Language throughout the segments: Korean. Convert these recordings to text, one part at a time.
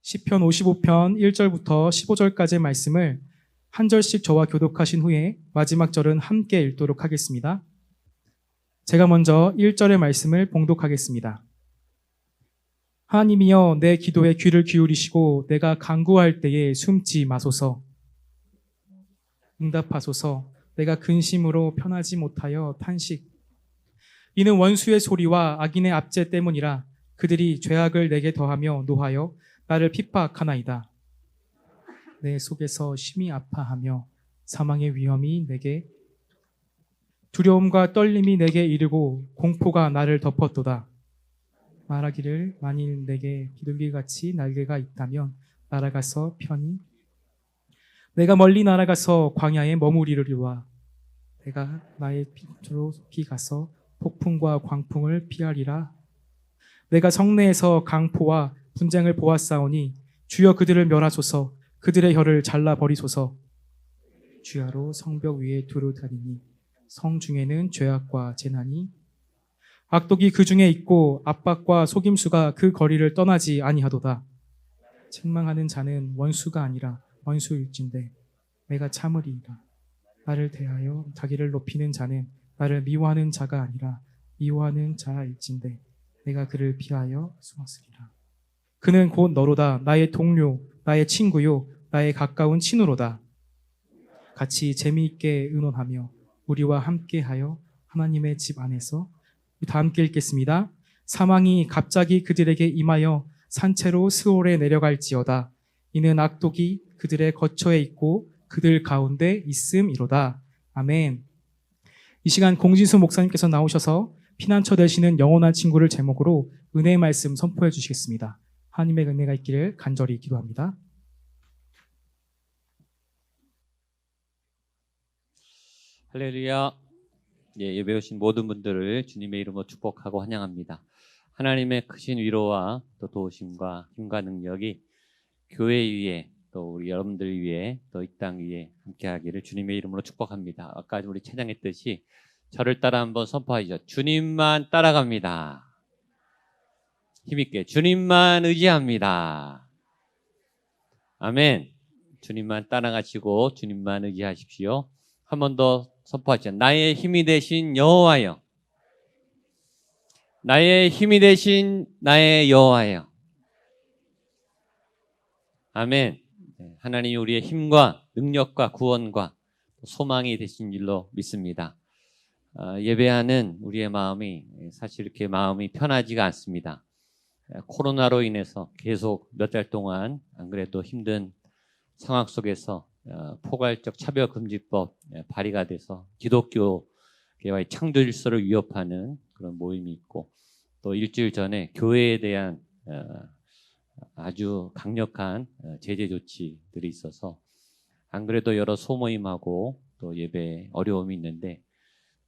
시편 55편 1절부터 15절까지의 말씀을 한 절씩 저와 교독하신 후에 마지막 절은 함께 읽도록 하겠습니다. 제가 먼저 1절의 말씀을 봉독하겠습니다. 하나님이여 내 기도에 귀를 기울이시고 내가 간구할 때에 숨지 마소서. 응답하소서. 내가 근심으로 편하지 못하여 탄식. 이는 원수의 소리와 악인의 압제 때문이라. 그들이 죄악을 내게 더하며 노하여 나를 핍박하나이다. 내 속에서 심히 아파하며 사망의 위험이 내게 두려움과 떨림이 내게 이르고 공포가 나를 덮었도다. 말하기를 만일 내게 비둘기같이 날개가 있다면 날아가서 편히 내가 멀리 날아가서 광야에 머무리리로다. 내가 나의 빛으로 높이 가서 폭풍과 광풍을 피하리라. 내가 성내에서 강포와 분쟁을 보았사오니 주여 그들을 멸하소서. 그들의 혀를 잘라버리소서. 주야로 성벽 위에 두루 다니니 성 중에는 죄악과 재난이 악독이 그 중에 있고 압박과 속임수가 그 거리를 떠나지 아니하도다. 책망하는 자는 원수가 아니라 원수일진데 내가 참으리이다. 나를 대하여 자기를 높이는 자는 나를 미워하는 자가 아니라 미워하는 자일진데 내가 그를 피하여 숨었으리라. 그는 곧 너로다. 나의 동료, 나의 친구요, 나의 가까운 친우로다. 같이 재미있게 의논하며 우리와 함께하여 하나님의 집 안에서 다 함께 읽겠습니다. 사망이 갑자기 그들에게 임하여 산채로 스올에 내려갈지어다. 이는 악독이 그들의 거처에 있고 그들 가운데 있음이로다. 아멘. 이 시간 공진수 목사님께서 나오셔서 피난처 되시는 영원한 친구를 제목으로 은혜의 말씀 선포해 주시겠습니다. 하나님의 은혜가 있기를 간절히 기도합니다. 할렐루야. 예배 오신 모든 분들을 주님의 이름으로 축복하고 환영합니다. 하나님의 크신 위로와 또 도우심과 힘과 능력이 교회 위에 또 우리 여러분들 위에 또 이 땅 위에 함께하기를 주님의 이름으로 축복합니다. 아까 우리 찬양했듯이 저를 따라 한번 선포하시죠. 주님만 따라갑니다. 힘있게 주님만 의지합니다. 아멘. 주님만 따라가시고 주님만 의지하십시오. 한 번 더 선포하시죠. 나의 힘이 되신 여호와여. 나의 힘이 되신 나의 여호와여. 아멘. 하나님이 우리의 힘과 능력과 구원과 소망이 되신 줄로 믿습니다. 예배하는 우리의 마음이 사실 이렇게 마음이 편하지가 않습니다. 코로나로 인해서 계속 몇 달 동안 안 그래도 힘든 상황 속에서 포괄적 차별금지법 발의가 돼서 기독교계와의 창조 질서를 위협하는 그런 모임이 있고 또 일주일 전에 교회에 대한 아주 강력한 제재 조치들이 있어서 안 그래도 여러 소모임하고 또 예배에 어려움이 있는데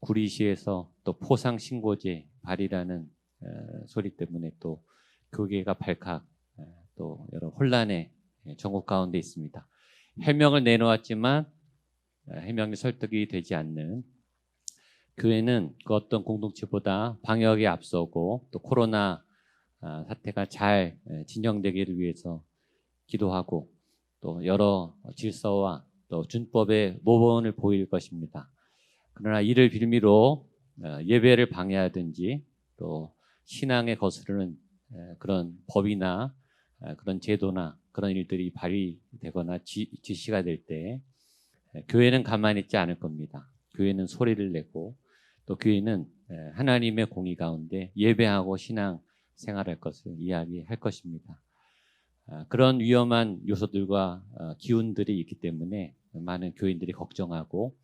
구리시에서 또 포상신고제 발의라는 소리 때문에 또 교계가 발칵 또 여러 혼란의 전국 가운데 있습니다. 해명을 내놓았지만 해명이 설득이 되지 않는 교회는 그 어떤 공동체보다 방역에 앞서고 또 코로나 사태가 잘 진정되기를 위해서 기도하고 또 여러 질서와 또 준법의 모범을 보일 것입니다. 그러나 이를 빌미로 예배를 방해하든지 또 신앙에 거스르는 그런 법이나 그런 제도나 그런 일들이 발휘되거나 지시가 될 때 교회는 가만히 있지 않을 겁니다. 교회는 소리를 내고 또 교회는 하나님의 공의 가운데 예배하고 신앙 생활할 것을 이야기할 것입니다. 그런 위험한 요소들과 기운들이 있기 때문에 많은 교인들이 걱정하고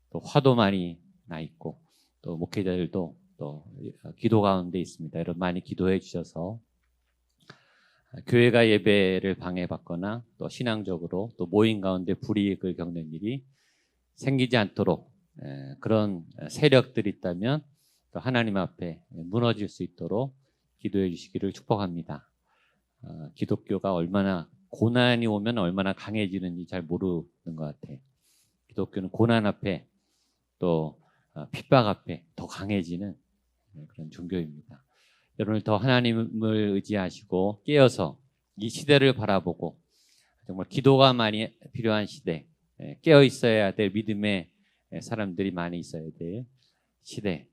또 화도 많이 나 있고 또 목회자들도 또 기도 가운데 있습니다. 여러분 많이 기도해 주셔서 교회가 예배를 방해받거나 또 신앙적으로 또 모임 가운데 불이익을 겪는 일이 생기지 않도록 그런 세력들이 있다면 또 하나님 앞에 무너질 수 있도록 기도해 주시기를 축복합니다. 기독교가 얼마나 고난이 오면 얼마나 강해지는지 잘 모르는 것 같아요. 기독교는 고난 앞에 또 핍박 앞에 더 강해지는 그런 종교입니다. 여러분을 더 하나님을 의지하시고 깨어서 이 시대를 바라보고 정말 기도가 많이 필요한 시대, 깨어 있어야 될 믿음의 사람들이 많이 있어야 될 시대,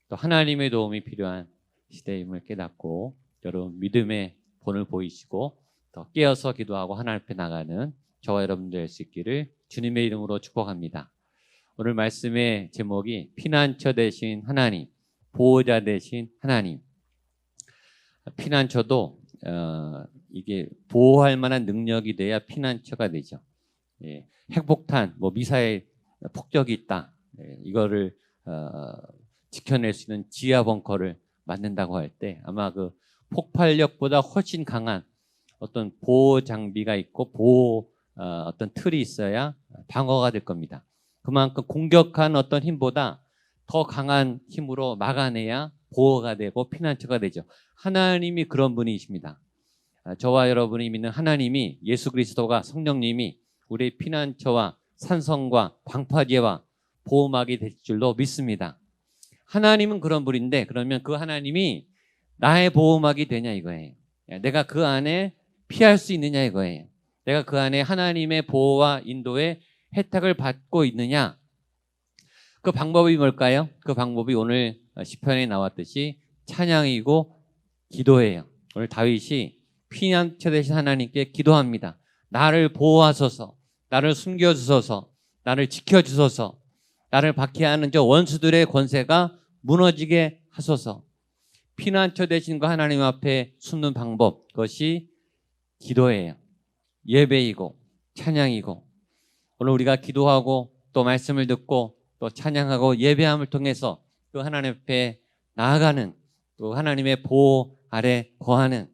또 하나님의 도움이 필요한 시대임을 깨닫고 여러분 믿음의 본을 보이시고 더 깨어서 기도하고 하나님 앞에 나가는 저와 여러분들 될 수 있기를 주님의 이름으로 축복합니다. 오늘 말씀의 제목이 피난처 되신 하나님, 보호자 되신 하나님. 피난처도 이게 보호할 만한 능력이 돼야 피난처가 되죠. 예, 핵폭탄, 미사일 폭격이 있다. 이거를 지켜낼 수 있는 지하 벙커를 만든다고 할 때 아마 그 폭발력보다 훨씬 강한 어떤 보호 장비가 있고 보호 어떤 틀이 있어야 방어가 될 겁니다. 그만큼 공격한 어떤 힘보다 더 강한 힘으로 막아내야 보호가 되고 피난처가 되죠. 하나님이 그런 분이십니다. 저와 여러분이 믿는 하나님이 예수 그리스도가 성령님이 우리의 피난처와 산성과 방파제와 보호막이 될 줄로 믿습니다. 하나님은 그런 분인데 그러면 그 하나님이 나의 보호막이 되냐 이거예요. 내가 그 안에 피할 수 있느냐 이거예요. 내가 그 안에 하나님의 보호와 인도의 혜택을 받고 있느냐. 그 방법이 뭘까요? 그 방법이 오늘 시편에 나왔듯이 찬양이고 기도예요. 오늘 다윗이 피난처 되신 하나님께 기도합니다. 나를 보호하소서, 나를 숨겨주소서, 나를 지켜주소서, 나를 박해하는 저 원수들의 권세가 무너지게 하소서. 피난처 되신 그 하나님 앞에 숨는 방법, 그것이 기도예요. 예배이고 찬양이고 오늘 우리가 기도하고 또 말씀을 듣고 또 찬양하고 예배함을 통해서 그 하나님 앞에 나아가는 또 하나님의 보호 아래 거하는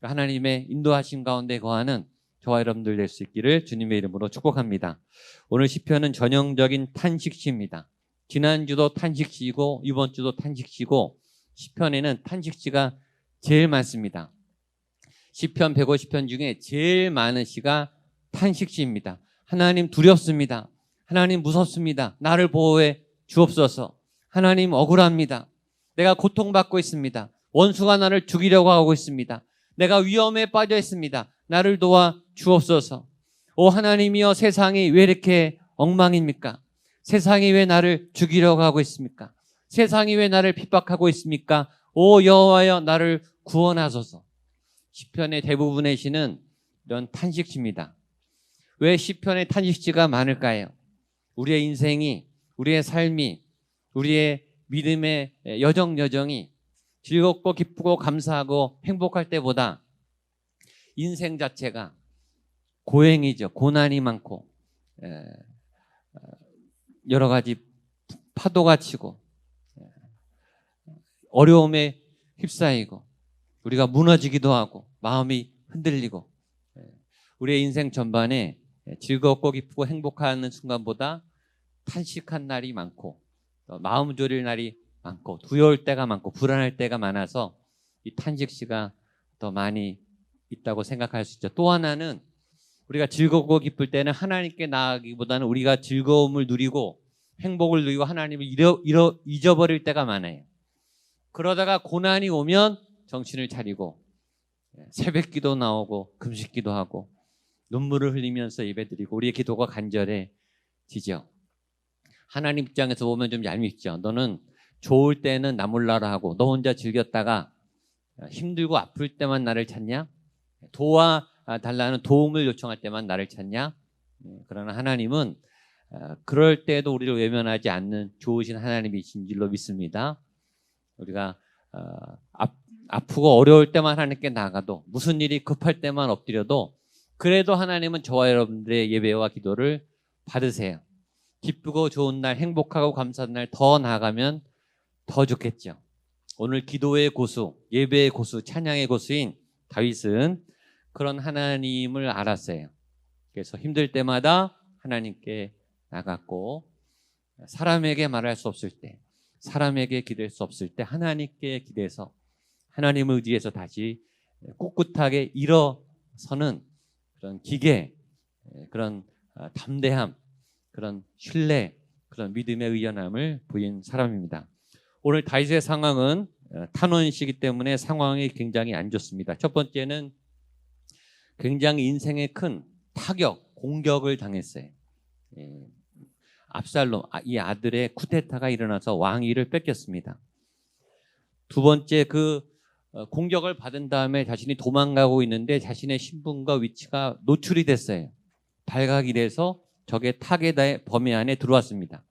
하나님의 인도하심 가운데 거하는 저와 여러분들 될 수 있기를 주님의 이름으로 축복합니다. 오늘 시편은 전형적인 탄식시입니다. 지난주도 탄식시고 이번 주도 탄식시고 시편에는 탄식시가 제일 많습니다. 시편 150편 중에 제일 많은 시가 탄식시입니다. 하나님 두렵습니다. 하나님 무섭습니다. 나를 보호해 주옵소서. 하나님 억울합니다. 내가 고통받고 있습니다. 원수가 나를 죽이려고 하고 있습니다. 내가 위험에 빠져 있습니다. 나를 도와 주옵소서. 오 하나님이여, 세상이 왜 이렇게 엉망입니까? 세상이 왜 나를 죽이려고 하고 있습니까? 세상이 왜 나를 핍박하고 있습니까? 오 여호와여, 나를 구원하소서. 시편의 대부분의 시는 이런 탄식시입니다. 왜 시편의 탄식시가 많을까요? 우리의 인생이, 우리의 삶이, 우리의 믿음의 여정이 즐겁고 기쁘고 감사하고 행복할 때보다 인생 자체가 고행이죠. 고난이 많고 여러 가지 파도가 치고 어려움에 휩싸이고 우리가 무너지기도 하고 마음이 흔들리고 우리의 인생 전반에 즐겁고 기쁘고 행복한 순간보다 탄식한 날이 많고 마음 졸일 날이 많고 두려울 때가 많고 불안할 때가 많아서 이 탄식시가 더 많이 있다고 생각할 수 있죠. 또 하나는 우리가 즐겁고 기쁠 때는 하나님께 나아가기보다는 우리가 즐거움을 누리고 행복을 누리고 하나님을 잊어버릴 때가 많아요. 그러다가 고난이 오면 정신을 차리고 새벽기도 나오고 금식기도 하고 눈물을 흘리면서 예배드리고 우리의 기도가 간절해지죠. 하나님 입장에서 보면 좀 얄밉죠. 너는 좋을 때는 나 몰라라 하고 너 혼자 즐겼다가 힘들고 아플 때만 나를 찾냐? 도와달라는 도움을 요청할 때만 나를 찾냐? 그러나 하나님은 그럴 때에도 우리를 외면하지 않는 좋으신 하나님이신 줄로 믿습니다. 우리가 아프고 어려울 때만 하나님께 나가도 무슨 일이 급할 때만 엎드려도 그래도 하나님은 저와 여러분들의 예배와 기도를 받으세요. 기쁘고 좋은 날, 행복하고 감사한 날 더 나아가면 더 좋겠죠. 오늘 기도의 고수, 예배의 고수, 찬양의 고수인 다윗은 그런 하나님을 알았어요. 그래서 힘들 때마다 하나님께 나갔고 사람에게 말할 수 없을 때, 사람에게 기댈 수 없을 때 하나님께 기대서 하나님을 의지해서 다시 꿋꿋하게 일어서는 그런 기계, 그런 담대함, 그런 신뢰, 그런 믿음의 의연함을 보인 사람입니다. 오늘 다윗의 상황은 탄원시기 때문에 상황이 굉장히 안 좋습니다. 첫 번째는 굉장히 인생에 큰 타격, 공격을 당했어요. 예, 압살롬, 이 아들의 쿠데타가 일어나서 왕위를 뺏겼습니다. 두 번째 공격을 받은 다음에 자신이 도망가고 있는데 자신의 신분과 위치가 노출이 됐어요. 발각이 돼서 적의 타겟의 범위 안에 들어왔습니다.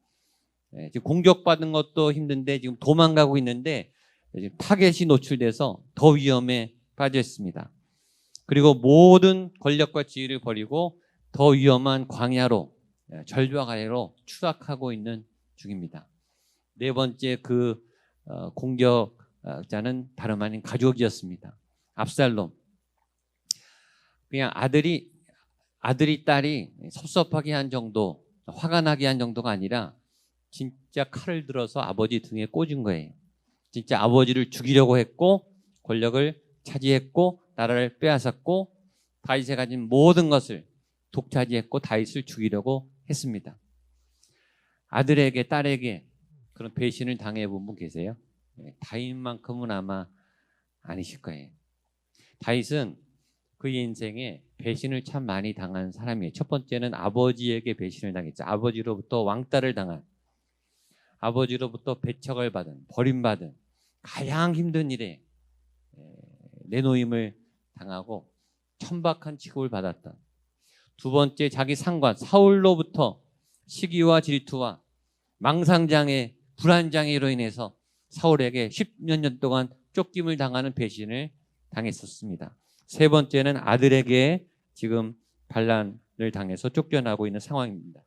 지금 공격받은 것도 힘든데 지금 도망가고 있는데 지금 타겟이 노출돼서 더 위험에 빠져 있습니다. 그리고 모든 권력과 지위를 버리고 더 위험한 광야로, 절벽 아래로 추락하고 있는 중입니다. 네 번째 공격자는 다름 아닌 가족이었습니다. 압살롬. 그냥 아들이 딸이 섭섭하게 한 정도, 화가 나게 한 정도가 아니라 진짜 칼을 들어서 아버지 등에 꽂은 거예요. 진짜 아버지를 죽이려고 했고 권력을 차지했고 나라를 빼앗았고 다윗이 가진 모든 것을 독차지했고 다윗을 죽이려고 했습니다. 아들에게 딸에게 그런 배신을 당해본 분 계세요? 다윗만큼은 아마 아니실 거예요. 다윗은 그의 인생에 배신을 참 많이 당한 사람이에요. 첫 번째는 아버지에게 배신을 당했죠. 아버지로부터 왕따를 당한, 아버지로부터 배척을 받은, 버림받은 가장 힘든 일에 내놓임을 당하고 천박한 취급을 받았던, 두 번째 자기 상관 사울로부터 시기와 질투와 망상장애, 불안장애로 인해서 사울에게 10몇 년 동안 쫓김을 당하는 배신을 당했었습니다. 세 번째는 아들에게 지금 반란을 당해서 쫓겨나고 있는 상황입니다.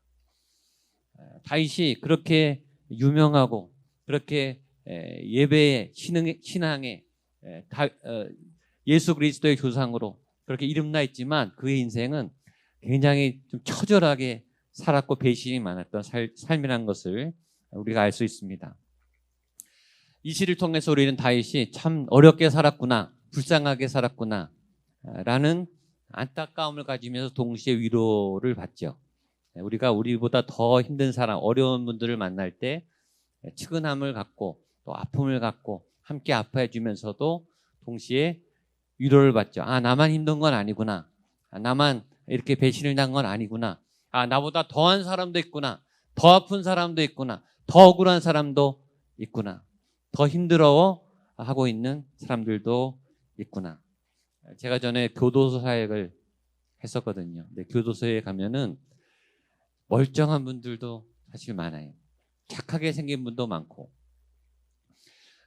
다윗이 그렇게 유명하고 그렇게 예배의 신앙의 예수 그리스도의 조상으로 그렇게 이름나 있지만 그의 인생은 굉장히 좀 처절하게 살았고 배신이 많았던 삶이라는 것을 우리가 알 수 있습니다. 이 시를 통해서 우리는 다윗이 참 어렵게 살았구나, 불쌍하게 살았구나 라는 안타까움을 가지면서 동시에 위로를 받죠. 우리가 우리보다 더 힘든 사람, 어려운 분들을 만날 때 측은함을 갖고 또 아픔을 갖고 함께 아파해 주면서도 동시에 위로를 받죠. 나만 힘든 건 아니구나. 나만 이렇게 배신을 당한 건 아니구나. 나보다 더한 사람도 있구나. 더 아픈 사람도 있구나. 더 억울한 사람도 있구나. 더 힘들어하고 있는 사람들도 있구나. 제가 전에 교도소 사역을 했었거든요. 근데 교도소에 가면은 멀쩡한 분들도 사실 많아요. 착하게 생긴 분도 많고,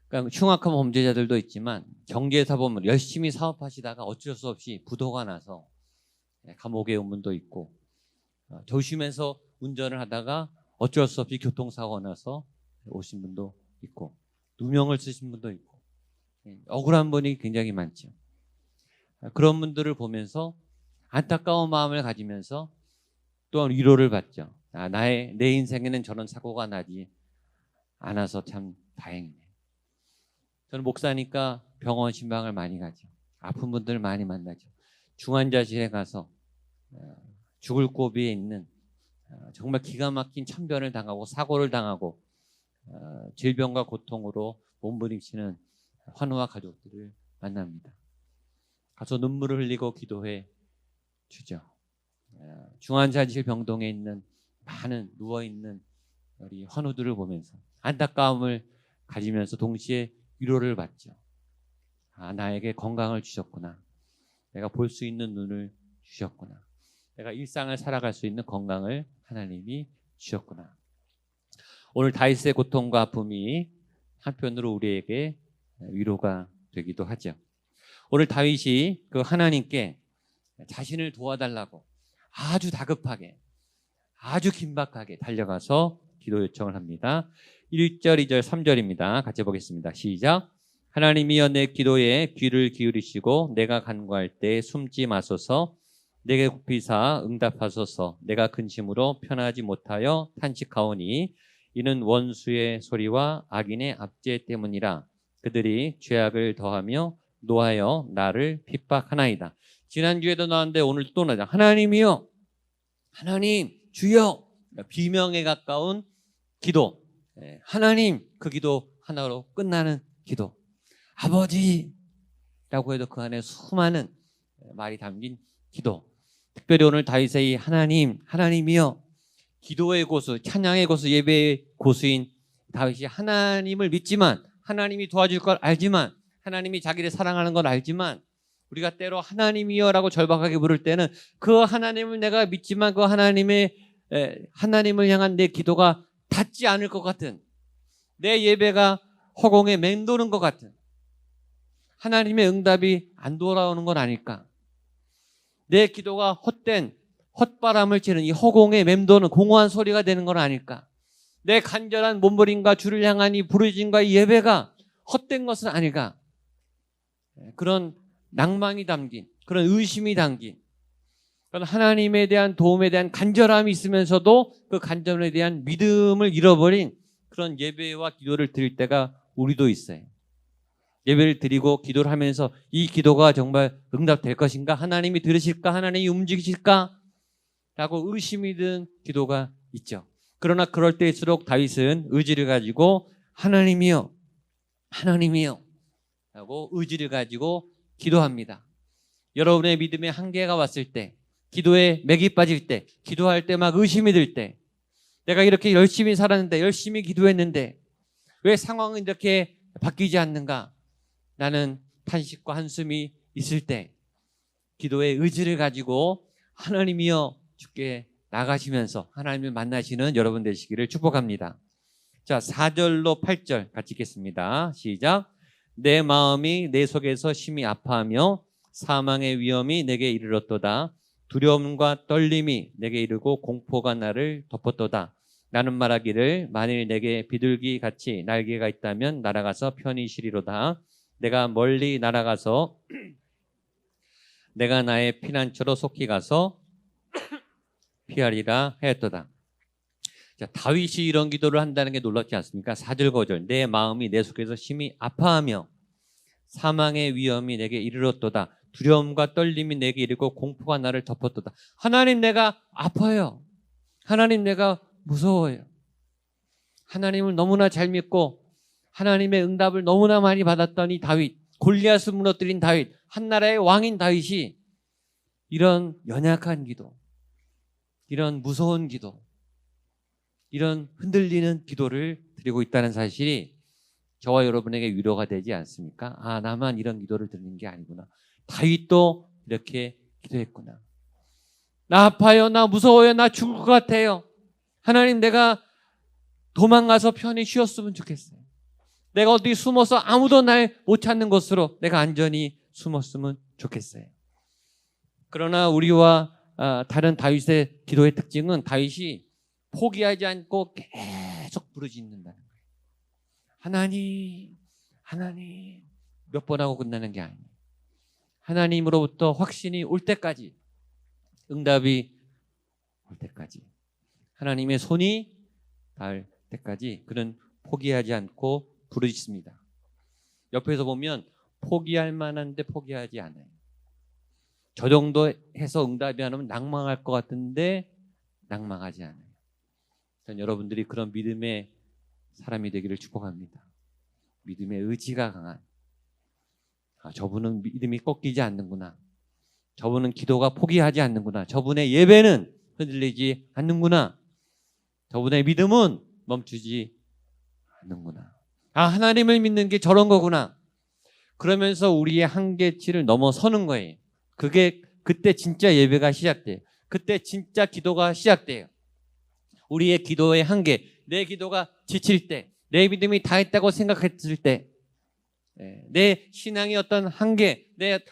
그러니까 흉악한 범죄자들도 있지만 경제사 보면 열심히 사업하시다가 어쩔 수 없이 부도가 나서 감옥에 온 분도 있고, 조심해서 운전을 하다가 어쩔 수 없이 교통사고가 나서 오신 분도 있고, 누명을 쓰신 분도 있고, 억울한 분이 굉장히 많죠. 그런 분들을 보면서 안타까운 마음을 가지면서 또한 위로를 받죠. 내 인생에는 저런 사고가 나지 않아서 참 다행이네. 저는 목사니까 병원 신방을 많이 가죠. 아픈 분들을 많이 만나죠. 중환자실에 가서 죽을 고비에 있는 정말 기가 막힌 참변을 당하고 사고를 당하고 질병과 고통으로 몸부림치는 환우와 가족들을 만납니다. 가서 눈물을 흘리고 기도해 주죠. 중환자실 병동에 있는 많은 누워있는 우리 환우들을 보면서 안타까움을 가지면서 동시에 위로를 받죠. 나에게 건강을 주셨구나. 내가 볼 수 있는 눈을 주셨구나. 내가 일상을 살아갈 수 있는 건강을 하나님이 주셨구나. 오늘 다윗의 고통과 아픔이 한편으로 우리에게 위로가 되기도 하죠. 오늘 다윗이 그 하나님께 자신을 도와달라고 아주 다급하게, 아주 긴박하게 달려가서 기도 요청을 합니다. 1절, 2절, 3절입니다. 같이 보겠습니다. 시작. 하나님이여 내 기도에 귀를 기울이시고 내가 간구할 때 숨지 마소서. 내게 굽히사 응답하소서. 내가 근심으로 편하지 못하여 탄식하오니 이는 원수의 소리와 악인의 압제 때문이라. 그들이 죄악을 더하며 노하여 나를 핍박하나이다. 지난주에도 나왔는데 오늘 또 나자. 하나님이여, 하나님, 주여. 비명에 가까운 기도. 하나님, 그 기도 하나로 끝나는 기도. 아버지라고 해도 그 안에 수많은 말이 담긴 기도. 특별히 오늘 다윗의 이 하나님이여, 기도의 고수, 찬양의 고수, 예배의 고수인 다윗이 하나님을 믿지만, 하나님이 도와줄 걸 알지만, 하나님이 자기를 사랑하는 걸 알지만, 우리가 때로 하나님이여라고 절박하게 부를 때는 그 하나님을 내가 믿지만 그 하나님을 향한 내 기도가 닿지 않을 것 같은, 내 예배가 허공에 맴도는 것 같은, 하나님의 응답이 안 돌아오는 건 아닐까? 내 기도가 헛된 헛바람을 치는 이 허공에 맴도는 공허한 소리가 되는 건 아닐까? 내 간절한 몸부림과 주를 향한 이 부르짖음과 이 예배가 헛된 것은 아닐까? 그런 낭망이 담긴, 그런 의심이 담긴, 그런 하나님에 대한 도움에 대한 간절함이 있으면서도 그 간절함에 대한 믿음을 잃어버린 그런 예배와 기도를 드릴 때가 우리도 있어요. 예배를 드리고 기도를 하면서 이 기도가 정말 응답될 것인가? 하나님이 들으실까? 하나님이 움직이실까? 라고 의심이 든 기도가 있죠. 그러나 그럴 때일수록 다윗은 의지를 가지고 하나님이여, 하나님이여 라고 의지를 가지고 기도합니다. 여러분의 믿음의 한계가 왔을 때, 기도에 맥이 빠질 때, 기도할 때 막 의심이 들 때, 내가 이렇게 열심히 살았는데, 열심히 기도했는데 왜 상황은 이렇게 바뀌지 않는가? 라는 탄식과 한숨이 있을 때 기도의 의지를 가지고 하나님이여 주께 나가시면서 하나님을 만나시는 여러분 되시기를 축복합니다. 자, 4절로 8절 같이 읽겠습니다. 시작. 내 마음이 내 속에서 심히 아파하며 사망의 위험이 내게 이르렀도다. 두려움과 떨림이 내게 이르고 공포가 나를 덮었도다. 나는 말하기를 만일 내게 비둘기 같이 날개가 있다면 날아가서 편히 쉬리로다. 내가 멀리 날아가서 내가 나의 피난처로 속히 가서 피하리라 하였도다. 자, 다윗이 이런 기도를 한다는 게 놀랍지 않습니까? 4절 5절. 내 마음이 내 속에서 심히 아파하며 사망의 위험이 내게 이르렀도다. 두려움과 떨림이 내게 이르고 공포가 나를 덮었도다. 하나님, 내가 아파요. 하나님, 내가 무서워요. 하나님을 너무나 잘 믿고 하나님의 응답을 너무나 많이 받았던 이 다윗, 골리앗을 무너뜨린 다윗, 한나라의 왕인 다윗이 이런 연약한 기도, 이런 무서운 기도, 이런 흔들리는 기도를 드리고 있다는 사실이 저와 여러분에게 위로가 되지 않습니까? 아, 나만 이런 기도를 드리는 게 아니구나. 다윗도 이렇게 기도했구나. 나 아파요. 나 무서워요. 나 죽을 것 같아요. 하나님, 내가 도망가서 편히 쉬었으면 좋겠어요. 내가 어디 숨어서 아무도 날 못 찾는 곳으로 내가 안전히 숨었으면 좋겠어요. 그러나 우리와 다른 다윗의 기도의 특징은 다윗이 포기하지 않고 계속 부르짖는다는 거예요. 하나님, 하나님 몇 번 하고 끝나는 게 아니에요. 하나님으로부터 확신이 올 때까지, 응답이 올 때까지, 하나님의 손이 닿을 때까지 그는 포기하지 않고 부르짖습니다. 옆에서 보면 포기할 만한데 포기하지 않아요. 저 정도 해서 응답이 안 오면 낭망할 것 같은데 낭망하지 않아요. 전 여러분들이 그런 믿음의 사람이 되기를 축복합니다. 믿음의 의지가 강한, 저분은 믿음이 꺾이지 않는구나. 저분은 기도가 포기하지 않는구나. 저분의 예배는 흔들리지 않는구나. 저분의 믿음은 멈추지 않는구나. 아, 하나님을 믿는 게 저런 거구나. 그러면서 우리의 한계치를 넘어서는 거예요. 그때 진짜 예배가 시작돼요. 그때 진짜 기도가 시작돼요. 우리의 기도의 한계, 내 기도가 지칠 때, 내 믿음이 다 했다고 생각했을 때, 내 신앙의 어떤 한계,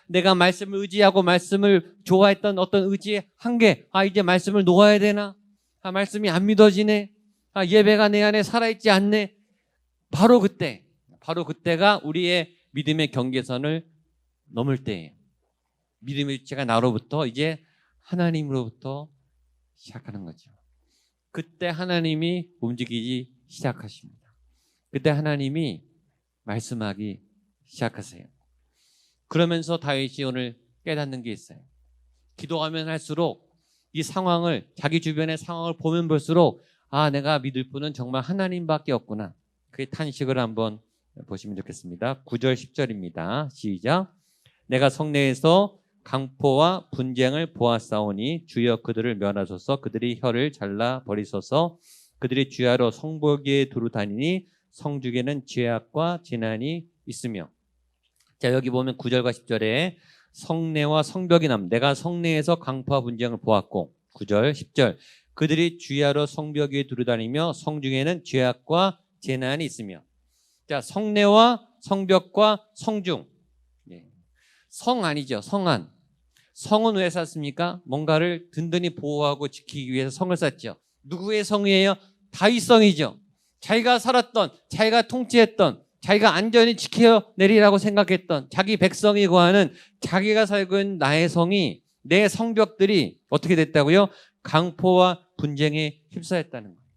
내가 말씀을 의지하고 말씀을 좋아했던 어떤 의지의 한계, 이제 말씀을 놓아야 되나? 말씀이 안 믿어지네? 예배가 내 안에 살아있지 않네? 바로 그때가 우리의 믿음의 경계선을 넘을 때예요. 믿음의 주체가 나로부터 이제 하나님으로부터 시작하는 거죠. 그때 하나님이 움직이기 시작하십니다. 그때 하나님이 말씀하기 시작하세요. 그러면서 다윗이 오늘 깨닫는 게 있어요. 기도하면 할수록 이 상황을, 자기 주변의 상황을 보면 볼수록 내가 믿을 분은 정말 하나님밖에 없구나. 그 탄식을 한번 보시면 좋겠습니다. 9절 10절입니다. 시작. 내가 성내에서 강포와 분쟁을 보았사오니 주여 그들을 멸하소서. 그들이 혀를 잘라 버리소서. 그들이 주야로 성벽에 두루 다니니 성중에는 죄악과 재난이 있으며. 자, 여기 보면 9절과 10절에 성내와 성벽이 남. 내가 성내에서 강포와 분쟁을 보았고, 9절 10절 그들이 주야로 성벽 위에 두루 다니며 성중에는 죄악과 재난이 있으며. 자, 성내와 성벽과 성중. 성 아니죠. 성안. 성은 왜 쌌습니까? 뭔가를 든든히 보호하고 지키기 위해서 성을 쌌죠. 누구의 성이에요? 다윗 성이죠. 자기가 살았던, 자기가 통치했던, 자기가 안전히 지켜내리라고 생각했던 자기 백성이 거하는, 자기가 살고 있는 나의 성이, 내 성벽들이 어떻게 됐다고요? 강포와 분쟁에 휩싸였다는 거예요.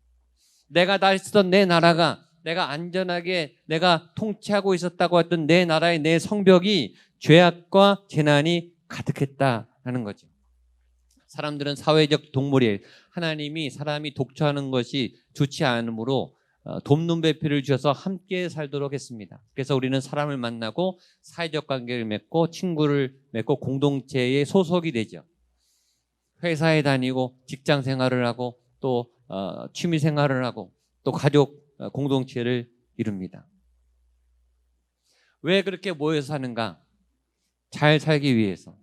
내가 다 쓰던 내 나라가, 내가 안전하게 내가 통치하고 있었다고 했던 내 나라의 내 성벽이 죄악과 재난이 가득했다라는 거죠. 사람들은 사회적 동물이에요. 하나님이 사람이 독처하는 것이 좋지 않으므로 돕는 배필을 주셔서 함께 살도록 했습니다. 그래서 우리는 사람을 만나고 사회적 관계를 맺고 친구를 맺고 공동체에 소속이 되죠. 회사에 다니고 직장 생활을 하고 또 취미 생활을 하고 또 가족 공동체를 이룹니다. 왜 그렇게 모여서 사는가? 잘 살기 위해서,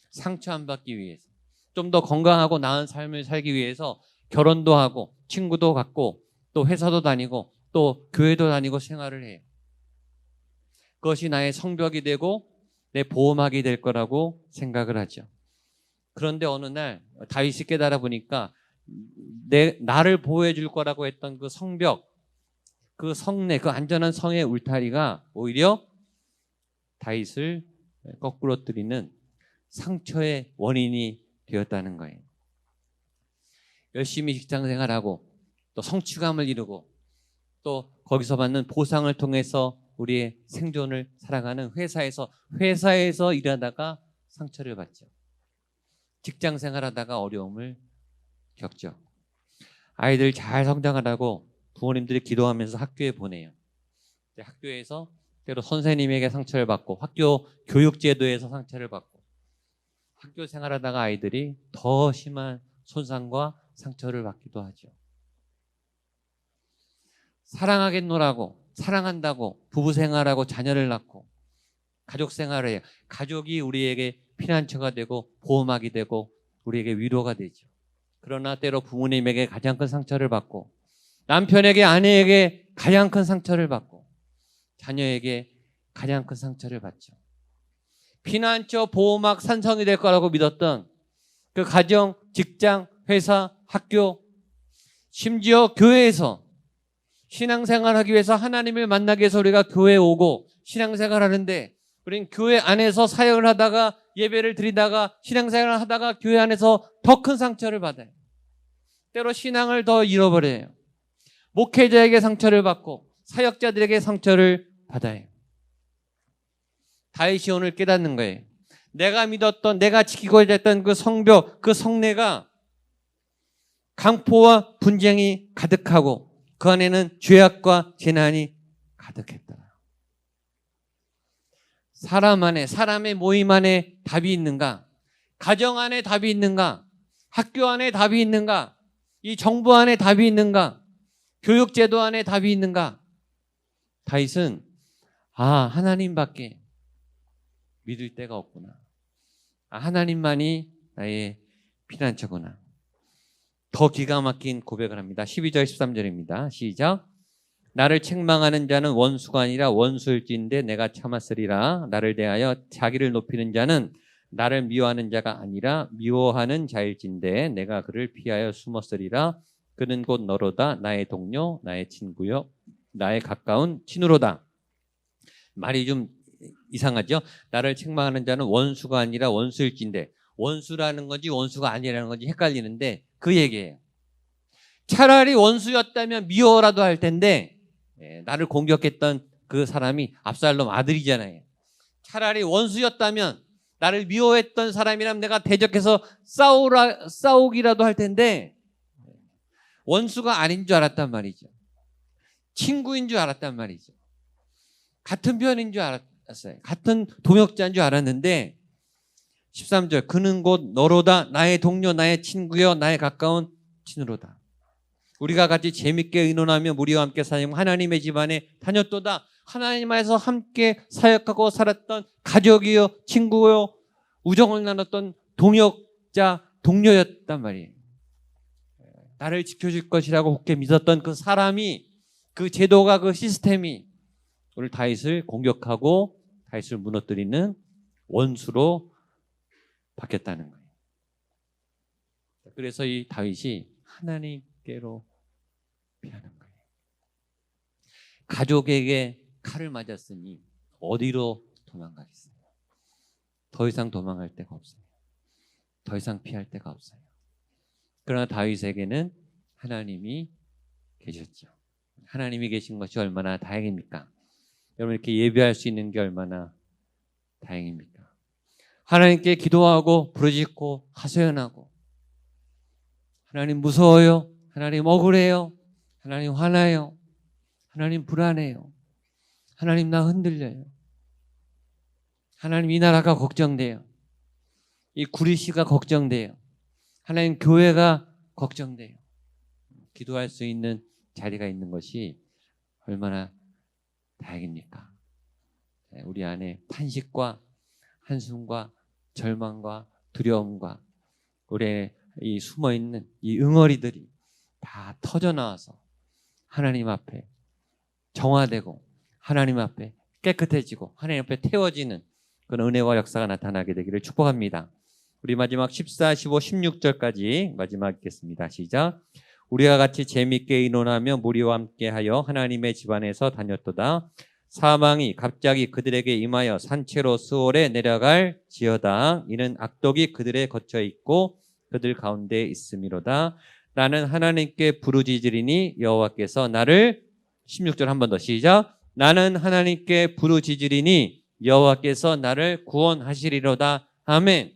상처 안 받기 위해서, 좀 더 건강하고 나은 삶을 살기 위해서 결혼도 하고 친구도 갖고 또 회사도 다니고 또 교회도 다니고 생활을 해요. 그것이 나의 성벽이 되고 내 보호막이 될 거라고 생각을 하죠. 그런데 어느 날 다윗이 깨달아 보니까 나를 보호해 줄 거라고 했던 그 성벽, 그 성내, 그 안전한 성의 울타리가 오히려 다윗을 거꾸로 뜨리는 상처의 원인이 되었다는 거예요. 열심히 직장 생활하고 또 성취감을 이루고 또 거기서 받는 보상을 통해서 우리의 생존을 살아가는 회사에서 일하다가 상처를 받죠. 직장 생활하다가 어려움을 겪죠. 아이들 잘 성장하라고 부모님들이 기도하면서 학교에 보내요. 학교에서 때로 선생님에게 상처를 받고 학교 교육제도에서 상처를 받고 학교 생활하다가 아이들이 더 심한 손상과 상처를 받기도 하죠. 사랑하겠노라고, 사랑한다고 부부 생활하고 자녀를 낳고 가족 생활을 해요. 가족이 우리에게 피난처가 되고 보호막이 되고 우리에게 위로가 되죠. 그러나 때로 부모님에게 가장 큰 상처를 받고 남편에게, 아내에게 가장 큰 상처를 받고 자녀에게 가장 큰 상처를 받죠. 피난처, 보호막, 산성이 될 거라고 믿었던 그 가정, 직장, 회사, 학교, 심지어 교회에서 신앙생활하기 위해서, 하나님을 만나기 위해서 우리가 교회에 오고 신앙생활하는데 우린 교회 안에서 사역을 하다가 예배를 드리다가 신앙생활을 하다가 교회 안에서 더 큰 상처를 받아요. 때로 신앙을 더 잃어버려요. 목회자에게 상처를 받고 사역자들에게 상처를 받아요. 다윗이 오늘 깨닫는 거예요. 내가 믿었던, 내가 지키고자 했던 그 성벽, 그 성내가 강포와 분쟁이 가득하고 그 안에는 죄악과 재난이 가득했더라. 사람 안에, 사람의 모임 안에 답이 있는가? 가정 안에 답이 있는가? 학교 안에 답이 있는가? 이 정부 안에 답이 있는가? 교육제도 안에 답이 있는가? 다윗은 하나님밖에 믿을 데가 없구나. 하나님만이 나의 피난처구나. 더 기가 막힌 고백을 합니다. 12절 13절입니다. 시작. 나를 책망하는 자는 원수가 아니라 원수일진데 내가 참았으리라. 나를 대하여 자기를 높이는 자는 나를 미워하는 자가 아니라 미워하는 자일진데 내가 그를 피하여 숨었으리라. 그는 곧 너로다. 나의 동료, 나의 친구요, 나의 가까운 친구로다. 말이 좀 이상하죠? 나를 책망하는 자는 원수가 아니라 원수일진데, 원수라는 건지 원수가 아니라는 건지 헷갈리는데 그 얘기예요. 차라리 원수였다면 미워라도 할 텐데 나를 공격했던 그 사람이 압살롬 아들이잖아요. 차라리 원수였다면, 나를 미워했던 사람이라면 내가 대적해서 싸우기라도 할 텐데 원수가 아닌 줄 알았단 말이죠. 친구인 줄 알았단 말이죠. 같은 편인 줄 알았어요. 같은 동역자인 줄 알았는데 13절 그는 곧 너로다 나의 동료 나의 친구여 나의 가까운 친으로다. 우리가 같이 재밌게 의논하며 무리와 함께 사는 하나님의 집안에 다녔도다. 하나님께서 함께 사역하고 살았던 가족이요 친구요 우정을 나눴던 동역자 동료였단 말이에요. 나를 지켜줄 것이라고 굳게 믿었던 그 사람이 그 제도가 그 시스템이 오늘 다윗을 공격하고 다윗을 무너뜨리는 원수로 바뀌었다는 거예요. 그래서 이 다윗이 하나님께로 피하는 거예요. 가족에게 칼을 맞았으니 어디로 도망가겠어요? 더 이상 도망갈 데가 없어요. 더 이상 피할 데가 없어요. 그러나 다윗에게는 하나님이 계셨죠. 하나님이 계신 것이 얼마나 다행입니까? 여러분 이렇게 예배할 수 있는 게 얼마나 다행입니까? 하나님께 기도하고 부르짖고 하소연하고 하나님 무서워요. 하나님 억울해요. 하나님 화나요. 하나님 불안해요. 하나님 나 흔들려요. 하나님 이 나라가 걱정돼요. 이 구리시가 걱정돼요. 하나님 교회가 걱정돼요. 기도할 수 있는 자리가 있는 것이 얼마나 다행입니까? 우리 안에 탄식과 한숨과 절망과 두려움과 우리 이 숨어있는 이 응어리들이 다 터져나와서 하나님 앞에 정화되고 하나님 앞에 깨끗해지고 하나님 앞에 태워지는 그런 은혜와 역사가 나타나게 되기를 축복합니다. 우리 마지막 14, 15, 16절까지 마지막 읽겠습니다. 시작. 우리와 같이 재미있게 의논하며 무리와 함께하여 하나님의 집안에서 다녔도다. 사망이 갑자기 그들에게 임하여 산채로 스올에 내려갈 지어다. 이는 악독이 그들에 거쳐 있고 그들 가운데 있음이로다. 나는 하나님께 부르짖으리니 여호와께서 나를 16절 한 번 더 시작. 나는 하나님께 부르짖으리니 여호와께서 나를 구원하시리로다. 아멘.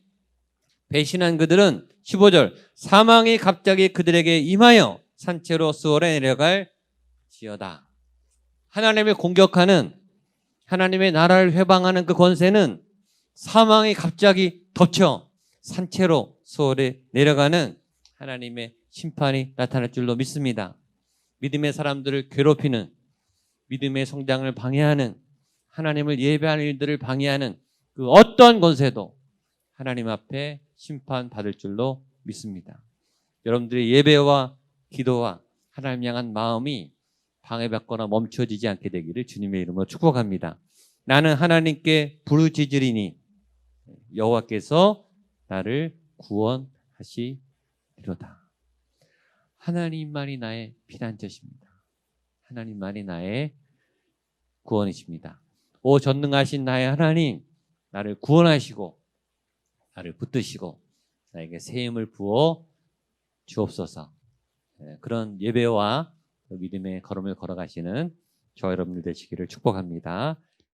배신한 그들은 15절 사망이 갑자기 그들에게 임하여 산채로 스올에 내려갈 지어다. 하나님을 공격하는 하나님의 나라를 회방하는 그 권세는 사망이 갑자기 덮쳐 산채로 스올에 내려가는 하나님의 심판이 나타날 줄로 믿습니다. 믿음의 사람들을 괴롭히는 믿음의 성장을 방해하는 하나님을 예배하는 일들을 방해하는 그 어떤 권세도 하나님 앞에 심판받을 줄로 믿습니다. 여러분들의 예배와 기도와 하나님 향한 마음이 방해받거나 멈춰지지 않게 되기를 주님의 이름으로 축복합니다. 나는 하나님께 부르짖으리니 여호와께서 나를 구원하시리로다. 하나님만이 나의 피난처십니다. 하나님만이 나의 구원이십니다. 오 전능하신 나의 하나님, 나를 구원하시고 나를 붙드시고 나에게 새 힘을 부어 주옵소서. 그런 예배와 믿음의 걸음을 걸어가시는 저와 여러분들 되시기를 축복합니다.